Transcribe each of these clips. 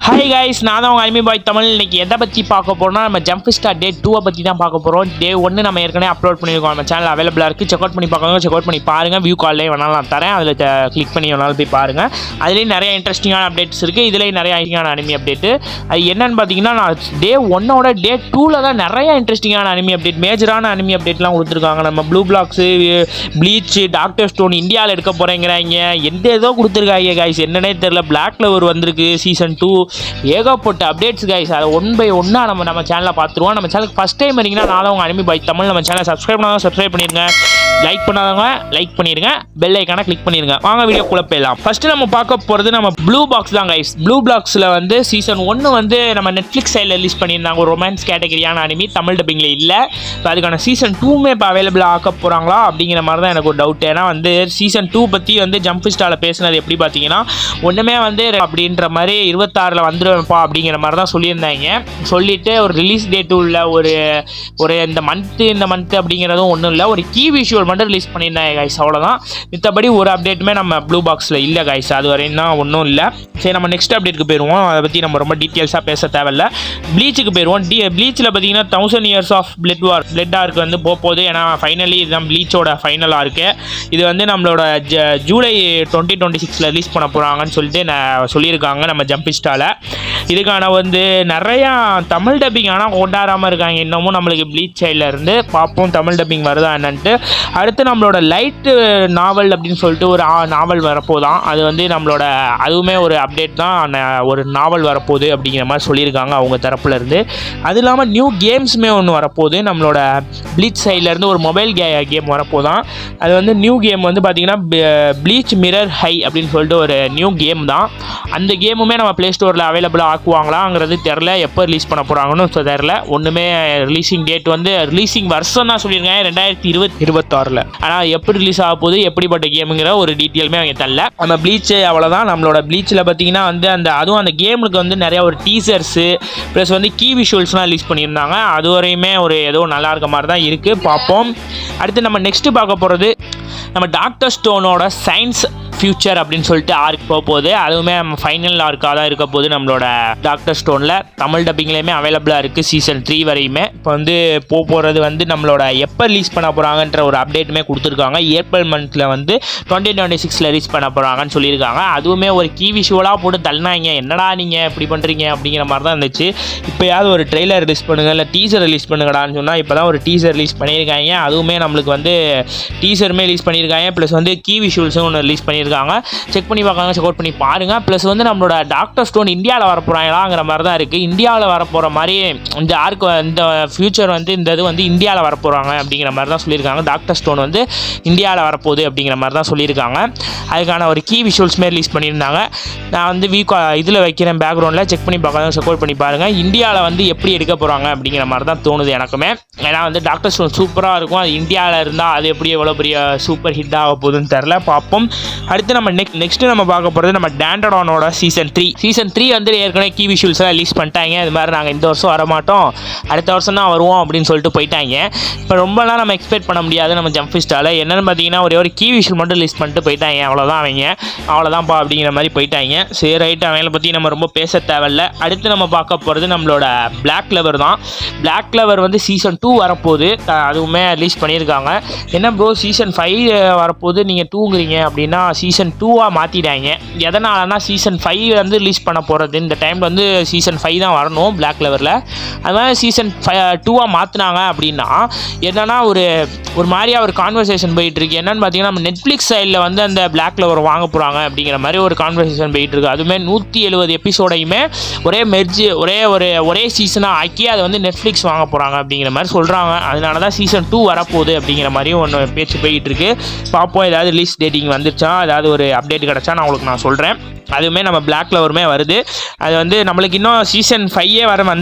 Hi guys, நான் தான் உங்கள் அனிமி பாய் தமிழ். இன்றைக்கி எதை பற்றி பார்க்க போகிறோம்னா, நம்ம ஜம்ப் ஸ்டார் டே 2 பற்றி தான் பார்க்க போகிறோம். டே 1 நம்ம ஏற்கனவே அப்லோட் பண்ணியிருக்கோம், நம்ம சேனல் அவைலபிளாக இருக்குது. செக் அவுட் பண்ணி பார்க்கணும், செக் அவுட் பண்ணி பாருங்கள். வியூ கால்லே வேணாலும் நான் தரேன், அதில் கிளிக் பண்ணி வேணாலும் போய் பாருங்கள். அதுலேயும் நிறைய இன்ட்ரெஸ்டிங்கான அப்டேட்ஸ் இருக்குது, இதுலேயும் நிறைய இன்ட்ரெஸ்டிங்கான அனிமி அப்டேட்டு. அது என்னென்னு பார்த்தீங்கன்னா, நான் டே 1ஓட டே 2ல் தான் நிறைய இன்ட்ரெஸ்டிங்கான அனிமி அப்டேட், மேஜரான அனிமி அப்டேட்லாம் கொடுத்துருக்காங்க. நம்ம blue blocks, bleach, doctor stone இந்தியாவில் எடுக்க போகிறேங்கிறாங்க. எந்த ஏதோ கொடுத்துருக்காங்க கைஸ், என்னன்னே தெரில. பிளாக் கிளவர் வந்திருக்கு சீசன் 2, ஏகப்பட்ட அப்டேட்ஸ் கைஸ். அதை ஒன் பை ஒன்னாக நம்ம சேனலில் பார்த்துருவோம். நம்ம சேனலுக்கு ஃபஸ்ட் டைம் வரீங்கன்னா, நான் உங்கள் அனிமி பாய் தமிழ். நம்ம சேனலை சப்ஸ்கிரைப் பண்ணாதான் சப்ஸ்கிரைப் பண்ணிடுங்க, லைக் பண்ணாதவங்க லைக் பண்ணிடுங்க, பெல் ஐக்கானை கிளிக் பண்ணிடுங்க. வாங்க வீடியோக்குள்ளே போயிடலாம். ஃபஸ்ட்டு நம்ம பார்க்க போகிறது நம்ம ப்ளூ பாக்ஸ் தான் கைஸ். ப்ளூ பாக்ஸில் வந்து சீசன் 1 வந்து நம்ம நெட்ஃப்ளிக்ஸ் சைடில் ரிலீஸ் பண்ணியிருந்தாங்க, ஒரு ரொமான்ஸ் கேட்டகரியான அனிமி, தமிழ் டப்பிங்கில் இல்லை. இப்போ அதுக்கான சீசன் 2மே இப்போ அவைலபிளாக ஆக்க போகிறாங்களா அப்படிங்கிற மாதிரி தான் எனக்கு ஒரு டவுட். ஏன்னா வந்து சீசன் 2 பற்றி வந்து ஜம்ப் ஸ்டாரில் பேசினது எப்படி பார்த்தீங்கன்னா, ஒன்றுமே வந்து அப்படின்ற மாதிரி 26 வந்துடுவேன்ப்பா அப்படிங்கிற மாதிரி தான் சொல்லியிருந்தாங்க. சொல்லிவிட்டு ஒரு ரிலீஸ் டேட்டு உள்ள ஒரு இந்த மந்த்து அப்படிங்கிறதும் ஒன்றும் இல்லை, ஒரு கீ விஷுவல் மட்டும் ரிலீஸ் பண்ணியிருந்தாங்க கைஸ், அவ்வளோதான். மித்தபடி ஒரு அப்டேட்டுமே நம்ம ப்ளூ பாக்ஸில் இல்லை கைஸ், அது வரையும் தான் ஒன்றும் இல்லை. சரி, நம்ம நெக்ஸ்ட் அப்டேட்டுக்கு போயிடுவோம். அதை பற்றி நம்ம ரொம்ப டீட்டெயில்ஸாக பேச தேவையில்லை. ப்ளீச்சுக்கு போயிடுவோம். ப்ளீச்சில் பார்த்தீங்கன்னா 1000 years ஆஃப் பிளட் ஆர்க் வந்து போகுது. ஏன்னா ஃபைனலி இதுதான் ப்ளீச்சோட ஃபைனலாக இருக்குது. இது வந்து நம்மளோட ஜூலை 2026 ரிலீஸ் பண்ண போகிறாங்கன்னு சொல்லிட்டு சொல்லியிருக்காங்க நம்ம ஜம்ப் ஸ்டாரில். இதுக்கான வந்து நிறையா தமிழ் டப்பிங் ஆனால் கொண்டாடாமல் இருக்காங்க இன்னமும். நம்மளுக்கு ப்ளீச் சைடில் இருந்து பார்ப்போம் தமிழ் டப்பிங் வருதா என்னன்ட்டு. அடுத்து நம்மளோட லைட்டு நாவல் அப்படின்னு சொல்லிட்டு ஒரு நாவல் வரப்போதான். அது வந்து நம்மளோட அதுவுமே ஒரு அப்டேட் தான், ஒரு நாவல் வரப்போகுது அப்படிங்கிற மாதிரி சொல்லியிருக்காங்க அவங்க தரப்புல இருந்து. அது இல்லாமல் நியூ கேம்ஸுமே ஒன்று வரப்போகுது. நம்மளோட ப்ளீச் சைட்லேருந்து ஒரு மொபைல் கேம் வரப்போதான். அது வந்து நியூ கேம் வந்து பார்த்திங்கன்னா ப்ளீச் மிரர் ஹை அப்படின்னு சொல்லிட்டு ஒரு நியூ கேம் தான். அந்த கேமுமே நம்ம ப்ளே ஸ்டோரில் அவைலபிளாக ஆக்குவாங்களாங்கிறது தெரில, எப்போ ரிலீஸ் பண்ண போகிறாங்கன்னு தெரில. ஒன்றுமே ரிலீஸிங் டேட் வந்து ரிலீஸிங் வருஷம் தான் சொல்லியிருக்காங்க 2026. ஆனால் எப்படி ரிலீஸ் ஆக போகுது, எப்படிப்பட்ட கேமுங்கிற ஒரு டீட்டெயிலுமே அவங்க தரல. நம்ம ப்ளீச் அவ்வளோதான். நம்மளோட ப்ளீச்சில் பார்த்தீங்கன்னா வந்து அதுவும் அந்த கேமுக்கு வந்து நிறையா ஒரு டீசர்ஸு ப்ளஸ் வந்து கீ விஷுவல்ஸ்லாம் ரிலீஸ் பண்ணியிருந்தாங்க. அது வரையுமே ஒரு ஏதோ நல்லா இருக்க மாதிரி தான் இருக்குது, பார்ப்போம். அடுத்து நம்ம நெக்ஸ்ட்டு பார்க்க போகிறது நம்ம டாக்டர் ஸ்டோனோட சயின்ஸ் ஃபியூச்சர் அப்படின்னு சொல்லிட்டு ஆர்க் போக போகுது. அதுவுமே நம்ம ஃபைனல் ஆர்க்காக தான் இருக்க போகுது. நம்மளோட டாக்டர் ஸ்டோனில் தமிழ் டப்பிங்லேயுமே அவைலபிளாக இருக்குது சீசன் 3 வரையுமே. இப்போ வந்து போகிறது வந்து நம்மளோட எப்போ ரிலீஸ் பண்ண போகிறாங்கன்ற ஒரு அப்டேட்டுமே கொடுத்துருக்காங்க. ஏப்ரல் மந்தில் வந்து 2026 ரிலீஸ் பண்ண போகிறாங்கன்னு சொல்லியிருக்காங்க. அதுவுமே ஒரு கீ விஷுவலாக போட்டு தள்ளினாங்க, என்னடா நீங்கள் இப்படி பண்ணுறீங்க அப்படிங்கிற மாதிரி தான் இருந்துச்சு. இப்போயாவது ஒரு ட்ரெய்லர் ரிலீஸ் பண்ணுங்கள், இல்லை டீசர் ரிலீஸ் பண்ணுங்கடான்னு சொன்னால் இப்போ தான் ஒரு டீசர் ரிலீஸ் பண்ணியிருக்காங்க. அதுவுமே நம்மளுக்கு வந்து டீசருமே ரிலீஸ் பண்ணியிருக்காங்க, ப்ளஸ் வந்து கீ விஷுவல்ஸும் ஒன்று ரிலீஸ் பண்ணியிருக்காங்க. செக் பண்ணி பார்க்காங்க, செக் அவுட் பண்ணி பாருங்கள். ப்ளஸ் வந்து நம்மளோட டாக்டர் ஸ்டோன் இந்தியாவில் வரப்போகிறாங்களாங்கிற மாதிரி தான் இருக்குது. இந்தியாவில் வரப்போகிற மாதிரி இந்த ஆர்க் இந்த ஃபியூச்சர் வந்து இந்த இது வந்து இந்தியாவில் வரப்போகிறாங்க அப்படிங்கிற மாதிரி தான் சொல்லியிருக்காங்க. டாக்டர் ஸ்டோன் வந்து இந்தியாவில் வரப்போகுது அப்படிங்கிற மாதிரி தான் சொல்லியிருக்காங்க. அதுக்கான ஒரு கீ விஷுவல்ஸ்மே ரிலீஸ் பண்ணியிருந்தாங்க. நான் வந்து இதில் வைக்கிறேன் பேக்ரவுண்டில், செக் பண்ணி பார்க்காங்க, செக் அவுட் பண்ணி பாருங்கள். இந்தியாவில் வந்து எப்படி எடுக்க போகிறாங்க அப்படிங்கிற மாதிரி தான் தோணுது எனக்குமே. ஏன்னா வந்து டாக்டர் ஸ்டோன் சூப்பராக இருக்கும், அது இந்தியாவில் இருந்தால் அது எப்படி எவ்வளோ பெரிய சூப்பர் ஹிட் ஆக போகுதுன்னு தெரில, பார்ப்போம். அடுத்து நம்ம நெக்ஸ்ட்டு நம்ம பார்க்க போகிறது நம்ம டேண்டடானோட சீசன் 3 வந்து ஏற்கனவே கீ விஷுவல்ஸ்லாம் ரிலீஸ் பண்ணிட்டாங்க. இது மாதிரி நாங்கள் இந்த வருஷம் வரமாட்டோம், அடுத்த வருஷம் தான் வருவோம் அப்படின்னு சொல்லிட்டு போயிட்டாங்க. இப்போ ரொம்பலாம் நம்ம எக்ஸ்பெக்ட் பண்ண முடியாது நம்ம ஜம்ப் ஸ்டாரில். என்னென்னு பார்த்தீங்கன்னா ஒரே ஒரு கீ விஷுவல் மட்டும் ரிலீஸ் பண்ணிட்டு போயிட்டாங்க, அவ்வளோதான்ப்பா அப்படிங்கிற மாதிரி போயிட்டாங்க. சரி ரைட், அவங்கள பற்றி நம்ம ரொம்ப பேச தேவையில்ல. அடுத்து நம்ம பார்க்க போகிறது நம்மளோட பிளாக் கிளவர் தான். பிளாக் கிளவர் வந்து சீசன் 2 வரப்போகுது, அதுவுமே ரிலீஸ் பண்ணியிருக்காங்க. என்ன ப்ரோ சீசன் 5 வரப்போகுது நீங்கள் தூங்குறீங்க அப்படின்னா, சீசன் 2ஆக மாற்றிட்டாங்க. எதனாலனா சீசன் 5 வந்து ரிலீஸ் பண்ண போகிறது இந்த டைமில் வந்து சீசன் 5 தான் வரணும் பிளாக் கிளவரில். அதனால் சீசன் 2ஆக மாற்றினாங்க அப்படின்னா என்னென்னா ஒரு மாதிரியாக ஒரு கான்வர்சேஷன் போயிட்டுருக்கு. என்னென்னு பார்த்தீங்கன்னா நம்ம நெட்ஃப்ளிக்ஸ் சைடில் வந்து அந்த பிளாக் கிளவர் வாங்க போகிறாங்க அப்படிங்கிற மாதிரி ஒரு கான்வர்சேஷன் போயிட்டுருக்கு. அதுவுமே 170 எபிசோடையுமே ஒரே சீசனாக ஆக்கி அதை வந்து நெட்ஃப்ளிக்ஸ் வாங்க போகிறாங்க அப்படிங்கிற மாதிரி சொல்கிறாங்க. அதனால தான் சீசன் 2 வரப்போகுது அப்படிங்கிற மாதிரியும் ஒன்று பேச்சு போயிட்டுருக்கு. பார்ப்போம், ஏதாவது ரிலீஸ் டேட்டிங் வந்துருச்சா, ஏதாவது ஒரு அப்டேட் கிடச்சா நான் சொல்கிறேன். அதுவுமே நம்ம பிளாக் கிளவருமே வருது. அது வந்து நம்மளுக்கு இன்னும் சீசன் 5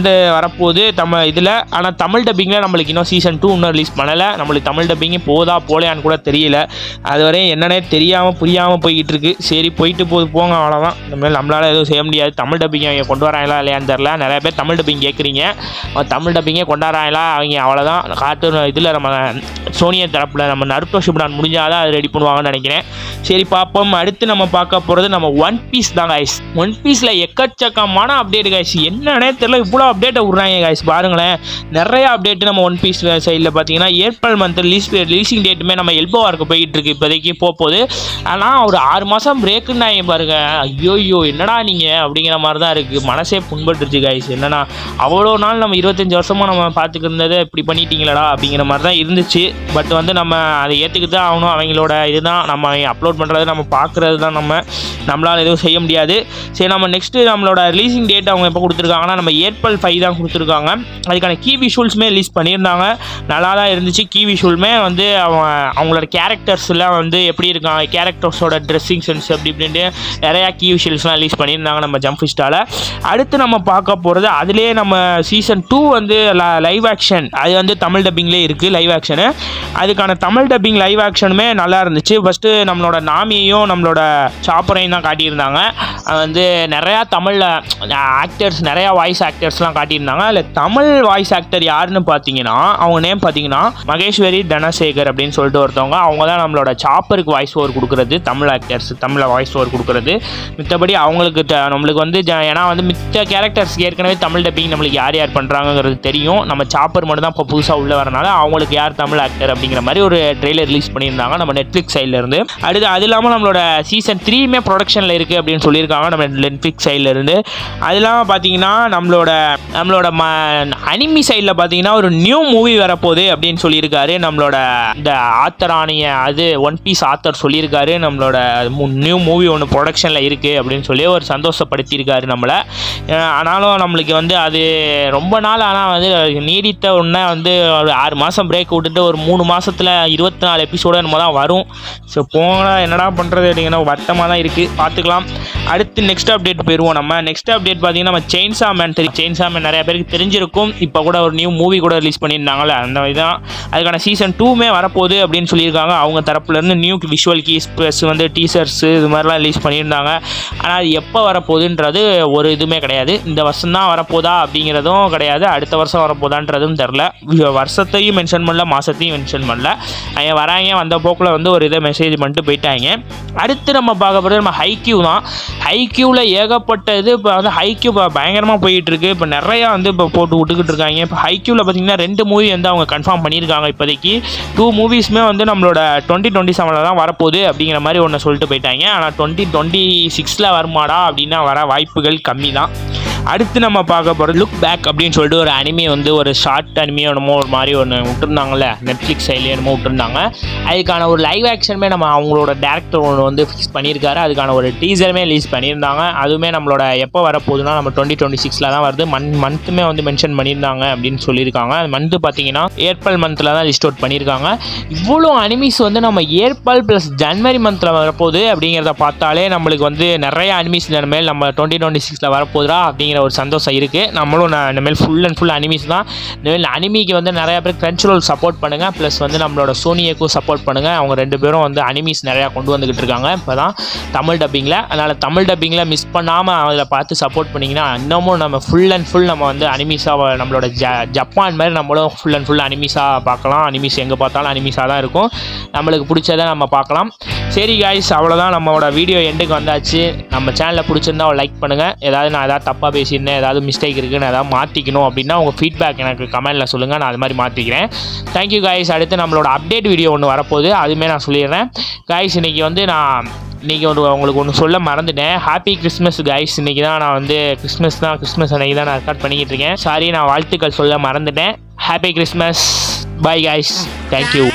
வரப்போகுது இதில். ஆனால் தமிழ் டப்பிங்கில் நம்மளுக்கு இன்னும் சீசன் 2 இன்னும் ரிலீஸ் பண்ணலை. நம்மளுக்கு தமிழ் டப்பிங்கு போலையான்னு கூட தெரியல. அதுவரையும் என்னன்னே தெரியாமல் புரியாமல் போய்கிட்டு இருக்கு. சரி போயிட்டு போங்க, அவ்வளோதான். இனிமேல் நம்மளால் எதுவும் செய்ய முடியாது. தமிழ் டப்பிங் அவங்க கொண்டு வராங்களா இல்லையான்னு தெரில. நிறைய பேர் தமிழ் டப்பிங் கேட்குறீங்க, தமிழ் டப்பிங்கே கொண்டாடுறாங்களா அவங்க, அவ்வளோதான். கார்ட்டூன் இதில் நம்ம சோனியா தரப்பில் நம்ம நருட்டோ ஷிப்டான் முடிஞ்சாதான் அது ரெடி பண்ணுவாங்கன்னு நினைக்கிறேன். சரி பார்ப்போம். அடுத்து நம்ம பார்க்க போகிறது நம்ம ஒன் பீஸ் பீஸ் தான் கைஸ். ஒன் பீஸில் எக்கச்சக்கமான அப்டேட் கைஸ். என்னன்னே தெரியல, இவ்வளோ அப்டேட்டை விட்றாங்க கைஸ். பாருங்களேன், நிறைய அப்டேட் நம்ம ஒன் பீஸ் சைடில் பார்த்தீங்கன்னா ஏப்ரல் மந்த் ரிலீசிங் டேட்டுமே நம்ம எல்போ வார்க்கு போயிட்டு இருக்கு இப்போதைக்கு போகுது. ஆனால் ஒரு 6 மாதம் பிரேக்குன்னு நான் பாருங்க. ஐயோ என்னடா நீங்கள் அப்படிங்கிற மாதிரி தான் இருக்குது. மனசே புண்பட்டுருச்சு கைஸ். என்னன்னா அவ்வளோ நாள் நம்ம 25 வருஷமாக நம்ம பார்த்துக்கிருந்ததை இப்படி பண்ணிட்டீங்களடா அப்படிங்கிற மாதிரி தான் இருந்துச்சு. பட் வந்து நம்ம அதை ஏற்றுக்கிட்டு தான் ஆகணும். அவங்களோட இதுதான், நம்ம அப்லோட் பண்ணுறது நம்ம பார்க்குறது தான், நம்மளால் எதுவும் செய்ய முடியாது. சரி, நம்ம நெக்ஸ்ட்டு நம்மளோட ரிலீசிங் டேட் அவங்க எப்போ கொடுத்துருக்காங்கன்னா நம்ம ஏப்ரல் 5 தான் கொடுத்துருக்காங்க. அதுக்கான கீ விஷுவல்ஸுமே ரிலீஸ் பண்ணியிருந்தாங்க. நல்லா தான் இருந்துச்சு. கீ விஷுவலுமே வந்து அவங்களோட கேரக்டர்ஸ்லாம் வந்து எப்படி இருக்காங்க, கேரக்டர்ஸோட ட்ரெஸ்ஸிங் சென்ஸ் அப்படி இப்படின்ட்டு நிறையா கீ விஷுவல்ஸ்லாம் ரிலீஸ் பண்ணியிருந்தாங்க நம்ம ஜம்ப்ஃபிஸ்டால். அடுத்து நம்ம பார்க்க போகிறது அதிலே நம்ம சீசன் 2 வந்து லைவ் ஆக்ஷன், அது வந்து தமிழ் டப்பிங்லேயே இருக்குது லைவ் ஆக்ஷனு. அதுக்கான தமிழ் டப்பிங் லைவ் ஆக்ஷனுமே நல்லா இருந்துச்சு. ஃபஸ்ட்டு நம்மளோட நாமியையும் நம்மளோட சாப்பரையும் தான் காட்டியிருந்தாங்க. வந்து நிறையா தமிழில் ஆக்டர்ஸ், நிறையா வாய்ஸ் ஆக்டர்ஸ்லாம் காட்டியிருந்தாங்க. அதில் தமிழ் வாய்ஸ் ஆக்டர் யாருன்னு பார்த்தீங்கன்னா, அவங்க நேம் பார்த்தீங்கன்னா மகேஸ்வரி தனசேகர் அப்படின்னு சொல்லிட்டு ஒருத்தவங்க. அவங்க தான் நம்மளோட சாப்பருக்கு வாய்ஸ் ஓவர் கொடுக்குறது, தமிழ் ஆக்டர்ஸ் தமிழில் வாய்ஸ் ஓவர் கொடுக்குறது. மித்தபடி அவங்களுக்கு நம்மளுக்கு வந்து ஏன்னா வந்து மித்த கேரக்டர்ஸ்க்கு ஏற்கனவே தமிழ் டப்பிங் நம்மளுக்கு யார் யார் பண்ணுறாங்கிறது தெரியும். நம்ம சாப்பர் மட்டும் தான் இப்போ புதுசாக உள்ள வரனால அவங்களுக்கு யார் தமிழ் ஆக்டர் அப்படிங்கிற மாதிரி ஒரு ட்ரெய்லர் ரிலீஸ் பண்ணியிருந்தாங்க நம்ம நெட்ஃப்ளிக்ஸ் சைட்லேருந்து. அடுத்து அது இல்லாமல் நம்மளோட சீசன் 3மே ப்ரொடக்ஷனில் இருக்குது அப்படின்னு சொல்லியிருக்காங்க நம்ம நெட்ஃப்ளிக்ஸ் சைட்லேருந்து. அது இல்லாமல் பார்த்தீங்கன்னா நம்மளோட அனிமி சைடில் பார்த்தீங்கன்னா ஒரு நியூ மூவி வரப்போகுது அப்படின்னு சொல்லியிருக்காரு நம்மளோட இந்த ஆத்தரானிய, அது ஒன் பீஸ் ஆத்தர் சொல்லியிருக்காரு. நம்மளோட நியூ மூவி ஒன்று ப்ரொடக்ஷனில் இருக்குது அப்படின்னு சொல்லி ஒரு சந்தோஷப்படுத்தியிருக்காரு நம்மளை. ஆனாலும் நம்மளுக்கு வந்து அது ரொம்ப நாள், ஆனால் வந்து நீடித்த ஒன்றா வந்து ஒரு 6 மாதம் பிரேக் விட்டுட்டு ஒரு 3 மாதத்தில் 24 எபிசோடு நம்ம தான் வரும். ஸோ போங்களா, என்னடா பண்ணுறது அப்படிங்கிற வருத்தமாக தான் இருக்குது. பார்த்துக்கலாம். அடுத்து நெக்ஸ்ட் அப்டேட் போயிடுவோம். நம்ம நெக்ஸ்ட் அப்டேட் பார்த்தீங்கன்னா நம்ம செயின்சா மேன் நிறைய பேருக்கு தெரிஞ்சிருக்கும். இப்போ கூட ஒரு நியூ மூவி கூட ரிலீஸ் பண்ணியிருந்தாங்களே, அந்த இதுதான். அதுக்கான சீசன் 2மே வரப்போகுது அப்படின்னு சொல்லியிருக்காங்க அவங்க தரப்புலேருந்து. நியூ விஷுவல் கீஸ் ப்ளஸ் வந்து டீசர்ஸு இது மாதிரிலாம் ரிலீஸ் பண்ணியிருந்தாங்க. ஆனால் அது எப்போ வரப்போகுதுன்றது ஒரு இதுவுமே கிடையாது. இந்த வருஷம் தான் வரப்போதா அப்படிங்கிறதும் கிடையாது, அடுத்த வருஷம் வரப்போதான்றதும் தெரில. வருஷத்தையும் மென்ஷன் பண்ணல, மாதத்தையும் மென்ஷன் பண்ணல. அவங்க வராங்க, வந்த போக்கில் வந்து ஒரு இதை மெசேஜ் பண்ணிட்டு போயிட்டாங்க. அடுத்து நம்ம பார்க்க போகிறது நம்ம ஹைக்யூ தான். ஹைக்யூவில் ஏகப்பட்ட இது இப்போ வந்து ஹைக்யூ பயங்கரமாக போயிட்டுருக்கு. இப்போ நிறையா வந்து இப்போ போட்டு விட்டுக்கிட்டு இருக்காங்க. இப்போ ஹைக்யூவில் பார்த்தீங்கன்னா 2 மூவி வந்து அவங்க கன்ஃபார்ம் பண்ணியிருக்காங்க. இப்போதைக்கு 2 மூவிஸுமே வந்து நம்மளோட 2027 தான் வரப்போகுது அப்படிங்கிற மாதிரி ஒன்று சொல்லிட்டு போயிட்டாங்க. ஆனால் 2026 வருமாடா அப்படின்னா வர வாய்ப்புகள் கம்மி தான். அடுத்து நம்ம பார்க்க போகிறது லுக் பேக் அப்படின்னு சொல்லிட்டு ஒரு அனிமே வந்து ஒரு ஷார்ட் அனிமே என்னமோ ஒரு மாதிரி ஒன்று விட்டுருந்தாங்கல்ல நெட்ஃப்ளிக்ஸ் சைட்லேயே என்னமோ விட்டுருந்தாங்க. அதுக்கான ஒரு லைவ் ஆக்ஷனுமே நம்ம அவங்களோட டேரக்டர் ஒன்று வந்து ஃபிக்ஸ் பண்ணியிருக்காரு. அதுக்கான ஒரு டீசருமே ரிலீஸ் பண்ணியிருந்தாங்க. அதுவுமே நம்மளோட எப்போ வரப்போகுதுன்னா நம்ம 2026 தான் வருது. மந்த்துமே வந்து மென்ஷன் பண்ணியிருந்தாங்க அப்படின்னு சொல்லியிருக்காங்க. அந்த மந்த்து பார்த்தீங்கன்னா ஏப்ரல் மந்தில் தான் லிஸ்ட் அவுட் பண்ணியிருக்காங்க. இவ்வளோ அனிமீஸ் வந்து நம்ம ஏப்ரல் ப்ளஸ் ஜனவரி மந்தில் வரப்போகுது அப்படிங்கிறத பார்த்தாலே நம்மளுக்கு வந்து நிறைய அனிமீஸ் இனிமேல் நம்ம 2026 வரப்போகுதா அப்படிங்கிற ஒரு சந்தோஷம் இருக்குது. நம்மளும் இனிமேல் ஃபுல் அண்ட் ஃபுல் அனிமீஸ் தான். இனிமேல் அனிமிக்கு வந்து நிறையா பேர் கிரன்ச்ரோல் சப்போர்ட் பண்ணுங்கள், ப்ளஸ் வந்து நம்மளோட சோனியக்கும் சப்போர்ட் பண்ணுங்கள். அவங்க 2 பேரும் வந்து அனிமீஸ் நிறையா கொண்டு வந்துக்கிட்டு இருக்காங்க இப்போ தான் தமிழ் டப்பிங்கில். அதனால் தமிழ் டப்பிங்கில் மிஸ் பண்ணாமல் அதில் பார்த்து சப்போர்ட் பண்ணிங்கன்னா இன்னமும் நம்ம ஃபுல் அண்ட் ஃபுல் நம்ம வந்து அனிமீஸாக நம்மளோட ஜப்பான் மாதிரி நம்மளும் ஃபுல் அண்ட் ஃபுல் அனிமீஸாக பார்க்கலாம். அனிமீஸ் எங்கே பார்த்தாலும் அனிமீஸாக தான் இருக்கும். நம்மளுக்கு பிடிச்சதை நம்ம பார்க்கலாம். சரி காய்ஸ், அவ்வளோதான், நம்மளோட வீடியோ எண்டுக்கு வந்தாச்சு. நம்ம சேனலில் பிடிச்சிருந்தா ஒரு லைக் பண்ணுங்கள். நான் ஏதாவது தப்பாக பேசியிருந்தேன், ஏதாவது மிஸ்டேக் இருக்குன்னு ஏதாவது மாற்றிக்கணும் அப்படின்னா உங்கள் ஃபீட்பேக் எனக்கு கமெண்ட்டில் சொல்லுங்கள், நான் அது மாதிரி மாற்றிக்கிறேன். Thank you guys. அடுத்து நம்மளோட அப்டேட் வீடியோ ஒன்று வரப்போகுது, அதுவுமே நான் சொல்லிடுறேன் காய்ஸ். இன்றைக்கி வந்து இன்றைக்கி உங்களுக்கு ஒன்று சொல்ல மறந்துட்டேன். Happy Christmas guys. இன்றைக்கி தான் நான் வந்து கிறிஸ்மஸ் அன்றைக்கி தான் நான் ரெக்கார்ட் பண்ணிக்கிட்டு இருக்கேன். சாரி, நான் வாழ்த்துக்கள் சொல்ல மறந்துட்டேன். Happy Christmas. Bye guys. Thank you.